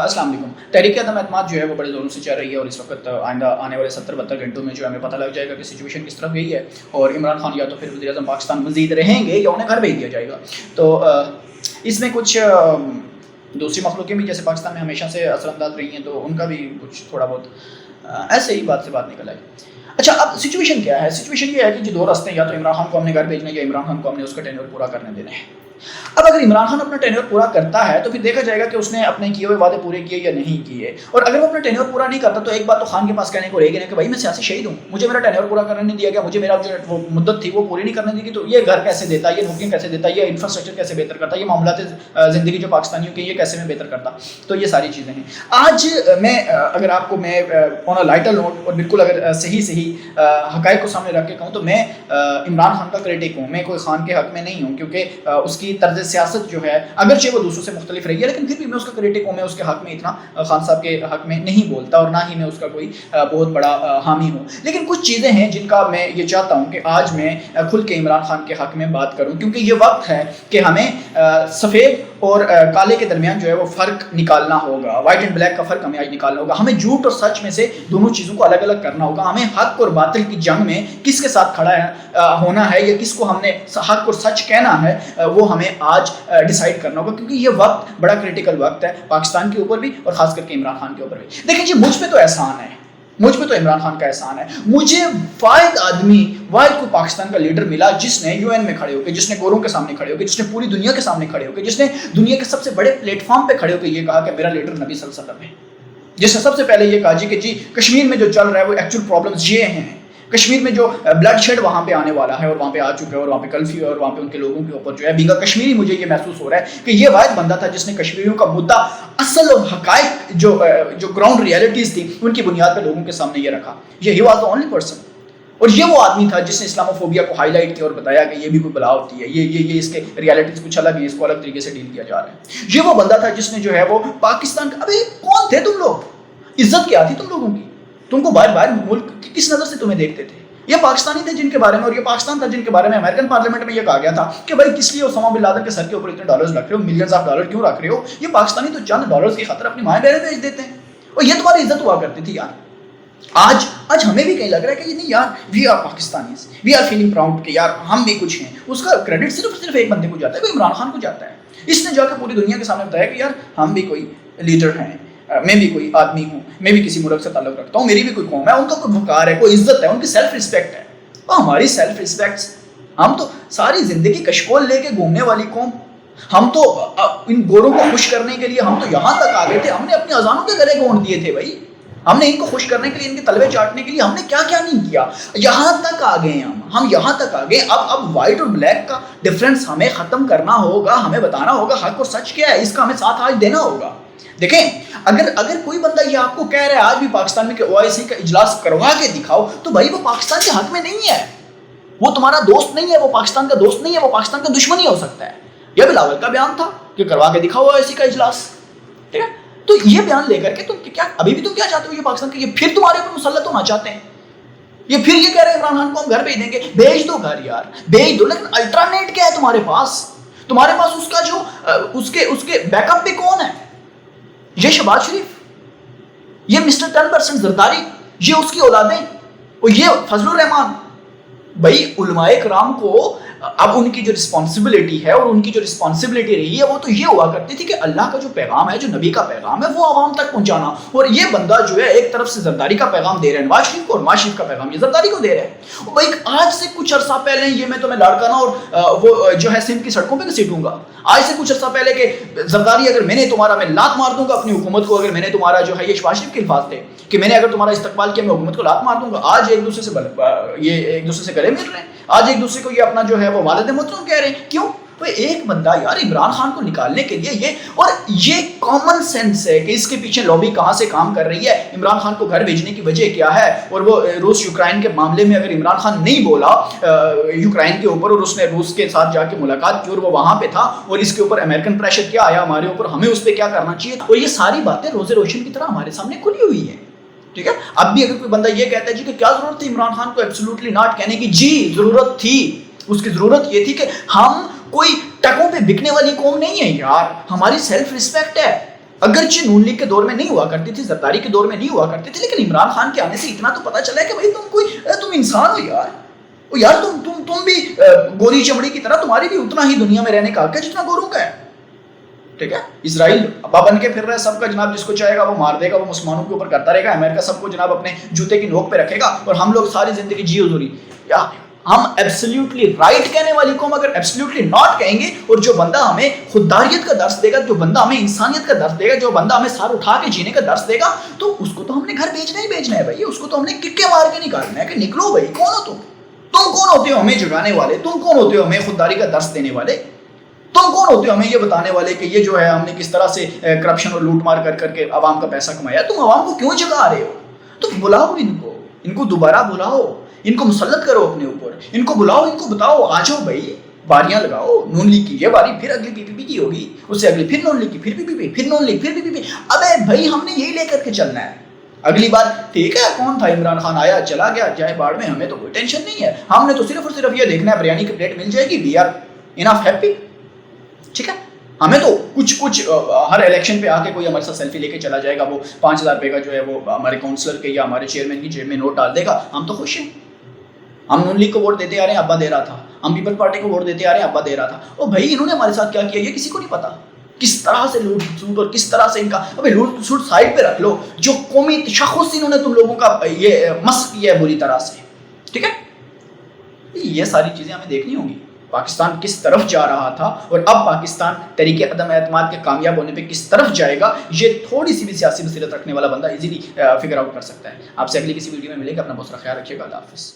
السلام علیکم. تحریک عدم اعتماد جو ہے وہ بڑے زوروں سے چل رہی ہے اور اس وقت آئندہ آنے والے 70-72 گھنٹوں میں جو ہمیں پتہ لگ جائے گا کہ سچویشن کس طرف گئی ہے اور عمران خان یا تو پھر وزیر اعظم پاکستان مزید رہیں گے یا انہیں گھر بھیج دیا جائے گا. تو اس میں کچھ دوسری مخلوقیں بھی جیسے پاکستان میں ہمیشہ سے اثر انداز رہی ہیں تو ان کا بھی کچھ تھوڑا بہت ایسے ہی بات سے بات نکل آئی. اچھا اب سچویشن کیا ہے؟ سچویشن یہ ہے کہ جو دو راستے ہیں، یا تو عمران خان کو ہم نے گھر بھیجنا ہے یا عمران خان کو ہم نے اس کا ٹینیور پورا کرنے دینا ہے. اب اگر عمران خان اپنا ٹینیور پورا کرتا ہے تو پھر دیکھا جائے گا کہ اس نے اپنے کیے ہوئے وعدے پورے کیے یا نہیں کیے. اور اگر وہ اپنا ٹینیور پورا نہیں کرتا تو ایک بات تو خان کے پاس کہنے کو رہے گی کہ بھائی میں سیاسی شہید ہوں، مجھے میرا ٹینیور پورا کرنے نہیں دیا گیا، مجھے میرا جو وہ مدت تھی وہ پوری نہیں کرنے دی گئی، تو یہ گھر کیسے دیتا، یہ نوکریاں کیسے دیتا، یہ انفراسٹرکچر کیسے بہتر کرتا، یہ معاملات زندگی جو پاکستانیوں کے یہ کیسے میں بہتر کرتا. تو یہ ساری چیزیں ہیں. آج میں اگر آپ کو میں آن اے لائٹر نوٹ اور بالکل اگر صحیح حقائق کو سامنے رکھ کے کہوں تو میں عمران خان کا کریٹک ہوں. میں کوئی خان کے حق میں نہیں ہوں کیونکہ اس کی طرز سیاست جو ہے اگرچہ وہ دوسروں سے مختلف رہی ہے لیکن پھر بھی میں اس کا کریٹک ہوں. میں اس کے حق میں اتنا خان صاحب کے حق میں نہیں بولتا اور نہ ہی میں اس کا کوئی بہت بڑا حامی ہوں. لیکن کچھ چیزیں ہیں جن کا میں یہ چاہتا ہوں کہ آج میں کھل کے عمران خان کے حق میں بات کروں کیونکہ یہ وقت ہے کہ ہمیں سفید اور کالے کے درمیان جو ہے وہ فرق نکالنا ہوگا. وائٹ اینڈ بلیک کا فرق ہمیں آج نکالنا ہوگا. ہمیں جھوٹ اور سچ میں سے دونوں چیزوں کو الگ الگ کرنا ہوگا. ہمیں حق اور باطل کی جنگ میں کس کے ساتھ کھڑا ہونا ہے یا کس کو ہم نے حق اور سچ کہنا ہے وہ ہمیں آج ڈیسائیڈ کرنا ہوگا کیونکہ یہ وقت بڑا کریٹیکل وقت ہے پاکستان کے اوپر بھی اور خاص کر کے عمران خان کے اوپر بھی. دیکھیں جی مجھ پہ تو احسان ہے، مجھ پہ تو عمران خان کا احسان ہے. مجھے واحد آدمی، واحد کو پاکستان کا لیڈر ملا جس نے یو این میں کھڑے ہو کے، جس نے گوروں کے سامنے کھڑے ہو کے، جس نے پوری دنیا کے سامنے کھڑے ہو کے، جس نے دنیا کے سب سے بڑے پلیٹ فارم پہ کھڑے ہو کے یہ کہا کہ میرا لیڈر نبی صلی اللہ علیہ وسلم ہے. جس نے سب سے پہلے یہ کہا جی کہ جی کشمیر میں جو چل رہا ہے وہ ایکچوئل پرابلمز یہ ہیں، کشمیر میں جو بلڈ شیڈ وہاں پہ آنے والا ہے اور وہاں پہ آ چکا ہے اور وہاں پہ کلفی اور وہاں پہ ان کے لوگوں کے اوپر جو ہے بینگا کشمیری مجھے یہ محسوس ہو رہا ہے کہ یہ واحد بندہ تھا جس نے کشمیریوں کا مدعا، اصل حقائق جو گراؤنڈ ریئلٹیز تھی ان کی بنیاد پہ لوگوں کے سامنے یہ رکھا. یہ he was the only person. اور یہ وہ آدمی تھا جس نے اسلاموفوبیا کو ہائی لائٹ کیا اور بتایا کہ یہ بھی کوئی بلا ہوتی ہے، یہ اس کے ریالٹیز کچھ الگ ہیں، اس کو الگ طریقے سے ڈیل کیا جا رہا ہے. یہ وہ بندہ تھا جس نے جو ہے وہ پاکستان کا، ابھی کون تھے تم لوگ؟ عزت کیا تھی تم لوگوں کی؟ تم کو باہر ملک کس نظر سے تمہیں دیکھتے تھے؟ یہ پاکستانی تھے جن کے بارے میں، اور یہ پاکستان تھا جن کے بارے میں امریکن پارلیمنٹ میں یہ کہا گیا تھا کہ بھائی کس لیے اسامہ بن لادن کے سر کے اوپر اتنے ڈالرز رکھ رہے ہو، ملینز آف ڈالر کیوں رکھ رہے ہو؟ یہ پاکستانی تو چند ڈالرز کی خاطر اپنی مائیں بہنیں بھیج دیتے ہیں اور یہ تمہاری عزت ہوا کرتی تھی یار. آج ہمیں بھی کہیں لگ رہا ہے کہ یہ نہیں یار، we are Pakistanis, we are feeling proud کہ یار ہم بھی کچھ ہیں. اس کا کریڈٹ صرف ایک بندے کو جاتا ہے، وہ عمران خان کو جاتا ہے. اس نے جا کے پوری دنیا کے سامنے بتایا کہ یار ہم بھی کوئی لیڈر ہیں، میں بھی کوئی آدمی ہوں، میں بھی کسی ملک سے تعلق رکھتا ہوں، میری بھی کوئی قوم ہے، ان کا کوئی وقار ہے، کوئی عزت ہے، ان کی سیلف رسپیکٹ ہے. ہماری سیلف رسپیکٹ، ہم تو ساری زندگی کشکول لے کے گھومنے والی قوم، ہم تو ان گوروں کو خوش کرنے کے لیے ہم تو یہاں تک آ گئے تھے. ہم نے اپنے اذانوں کے گلے گونڈ دیے تھے بھائی. ہم نے ان کو خوش کرنے کے لیے، ان کے تلوے چاٹنے کے لیے ہم نے کیا کیا نہیں کیا. یہاں تک آ گئے ہم یہاں تک آ گئے. اب وائٹ اور بلیک کا ڈفرینس ہمیں ختم کرنا ہوگا. ہمیں بتانا ہوگا حق اور سچ کیا ہے، اس کا ہمیں ساتھ آج دینا ہوگا. دیکھیں اگر کوئی بندہ یہ آپ کو کہہ رہا ہے آج بھی پاکستان میں کہ OIC کا اجلاس کروا کے دکھاؤ، تو بھائی وہ پاکستان کے حق میں نہیں ہے، وہ تمہارا دوست نہیں ہے، وہ پاکستان کا دوست نہیں ہے، وہ پاکستان کا دشمن ہی ہو سکتا ہے. یہ بلاول کا بیان تھا کہ کروا کے دکھاؤ OIC کا اجلاس، ٹھیک ہے. تو یہ بیان لے کر کے تم کیا ابھی بھی تم کیا چاہتے ہو؟ یہ پاکستان کے یہ پھر تمہارے اوپر مسلط ہونا چاہتے ہیں. یہ پھر یہ کہہ رہے ہیں عمران خان کو ہم گھر بھیج دیں گے. بھیج دو گھر یار، بھیج دو، لیکن الٹرانیٹ کیا ہے تمہارے پاس؟ تمہارے پاس اس کا جو اس کے بیک اپ پہ کون ہے؟ یہ شہباز شریف، یہ مسٹر 10% زرداری، یہ اس کی اولادیں، اور یہ فضل الرحمان. بھائی علماء کرام کو اب ان کی جو رسپانسبلٹی ہے اور ان کی جو رسپانسبلٹی رہی ہے وہ تو یہ ہوا کرتی تھی کہ اللہ کا جو پیغام ہے، جو نبی کا پیغام ہے، وہ عوام تک پہنچانا. اور یہ بندہ جو ہے ایک طرف سے زرداری کا پیغام دے رہا ہے نواز شریف کو، اور نواز شریف کا پیغام یہ زرداری کو دے رہا ہے. بھائی آج سے کچھ عرصہ پہلے یہ میں تمہیں لاڑکانہ اور وہ جو ہے سندھ کی سڑکوں پہ گھسیٹوں گا. آج سے کچھ عرصہ پہلے کہ زرداری اگر میں لات مار دوں گا اپنی حکومت کو، اگر میں نے تمہارا جو ہے یہ شہباز شریف کے الفاظ تھے کہ میں نے اگر تمہارا استقبال کیا میں حکومت کو لات مار دوں گا. آج ایک دوسرے سے گلے مل رہے ہیں، آج ایک دوسرے کو یہ اپنا جو ہے وہ والد محترم کہہ رہے ہیں. کیوں؟ بھائی ایک بندہ یار عمران خان کو نکالنے کے لیے یہ کامن سینس ہے کہ اس کے پیچھے لابی کہاں سے کام کر رہی ہے، عمران خان کو گھر بھیجنے کی وجہ کیا ہے. اور وہ روس یوکرائن کے معاملے میں اگر عمران خان نہیں بولا یوکرائن کے اوپر، اور اس نے روس کے ساتھ جا کے ملاقات کی اور وہ وہاں پہ تھا، اور اس کے اوپر امریکن پریشر کیا آیا ہمارے اوپر، ہمیں اس پہ کیا کرنا چاہیے. اور یہ ساری باتیں روز روشن کی طرح ہمارے سامنے کھلی ہوئی ہیں. ٹھیک ہے. اب بھی اگر کوئی بندہ یہ کہتا ہے جی کہ کیا ضرورت تھی عمران خان کو ایبسولوٹلی ناٹ کہنے کی، جی ضرورت تھی. اس کی ضرورت یہ تھی کہ ہم کوئی ٹکوں پہ بکنے والی قوم نہیں ہے یار. ہماری سیلف رسپیکٹ ہے. اگرچہ نون لیگ کے دور میں نہیں ہوا کرتی تھی, زرداری کے دور میں نہیں ہوا کرتی تھی, لیکن عمران خان کے آنے سے اتنا تو پتا چلا ہے کہ بھائی تم انسان ہو یار, تم بھی گوری چمڑی کی طرح, تمہاری بھی اتنا ہی دنیا میں رہنے کا حق ہے جتنا گوروں کا ہے. ٹھیک ہے, اسرائیل ابا بن کے پھر رہا ہے, سب کا جناب جس کو چاہے گا وہ مار دے گا, وہ مسلمانوں کے اوپر کرتا رہے گا, امریکہ سب کو جناب اپنے جوتے کی نوک پہ رکھے گا, اور ہم لوگ ساری زندگی جی حضوری. ہم ایبسلیوٹلی رائٹ کہنے والی قوم اگر ایبسلیوٹلی ناٹ کہیں گے, اور جو بندہ ہمیں خودداریت کا درس دے گا, جو بندہ ہمیں انسانیت کا درس دے گا, جو بندہ ہمیں سر اٹھا کے جینے کا درس دے گا, تو اس کو تو ہم نے گھر بھیجنا ہی بھیجنا ہے بھائی, اس کو تو ہم نے ککے مار کے نکالنا ہے کہ نکلو بھائی. کون ہو تم کون ہوتے ہو ہمیں جگانے والے, تم کون ہوتے ہو ہمیں خودداری کا درس دینے والے, تم کون ہوتے ہو ہمیں یہ بتانے والے کہ یہ جو ہے ہم نے کس طرح سے کرپشن اور لوٹ مار کر کے عوام کا پیسہ کمایا. تم عوام کو کیوں جگا رہے ہو؟ تو بلاؤ ان کو دوبارہ بلاؤ, ان کو مسلط کرو اپنے اوپر, ان کو بلاؤ, ان کو بتاؤ آ جاؤ بھائی, باریاں لگاؤ. نون لیگ کی یہ باری, پھر اگلی پی پی پی کی ہوگی, اس سے اگلی پھر نون لیگ کی, پھر پی پی پی, پھر نون لیگ, پھر پی پی پی. ابے بھائی ہم نے یہی لے کر کے چلنا ہے. اگلی بار ٹھیک ہے کون تھا, عمران خان آیا چلا گیا, جائے باڑ میں, ہمیں تو کوئی ٹینشن نہیں ہے. ہم نے تو صرف اور صرف یہ دیکھنا ہے بریانی کی پلیٹ مل جائے گی, وی آر انف ہیپی. ٹھیک ہے, ہمیں تو کچھ ہر الیکشن پہ آ کے کوئی ہمارے ساتھ سیلفی لے کے چلا جائے گا, وہ 5,000 روپے کا جو ہے وہ ہمارے کاؤنسلر کے یا ہمارے چیئرمین کی جیب میں نوٹ ڈال دے گا, ہم تو خوش ہیں. ہم نون لیگ کو ووٹ دیتے آ رہے ہیں, ابا دے رہا تھا. ہم پیپل پارٹی کو ووٹ دیتے آ رہے ہیں, ابا دے رہا تھا. اور بھائی انہوں نے ہمارے ساتھ کیا کیا یہ کسی کو نہیں پتا, کس طرح سے لوٹ سوٹ اور کس طرح سے ان کا. ابھی لوٹ سوٹ سائڈ پہ رکھ لو, جو قومی تشخص انہوں نے تم لوگوں کا یہ مس کیا ہے بری طرح سے. ٹھیک ہے, یہ ساری چیزیں ہمیں دیکھنی ہوں گی. پاکستان کس طرف جا رہا تھا اور اب پاکستان طریقے عدم اعتماد کے کامیاب ہونے پہ کس طرف جائے گا, یہ تھوڑی سی بھی سیاسی بصیرت رکھنے والا بندہ ایزیلی فگر آؤٹ کر سکتا ہے. آپ سے اگلی کسی ویڈیو میں ملے گا. اپنا بہت سارا خیال رکھیے گا. اللہ حافظ.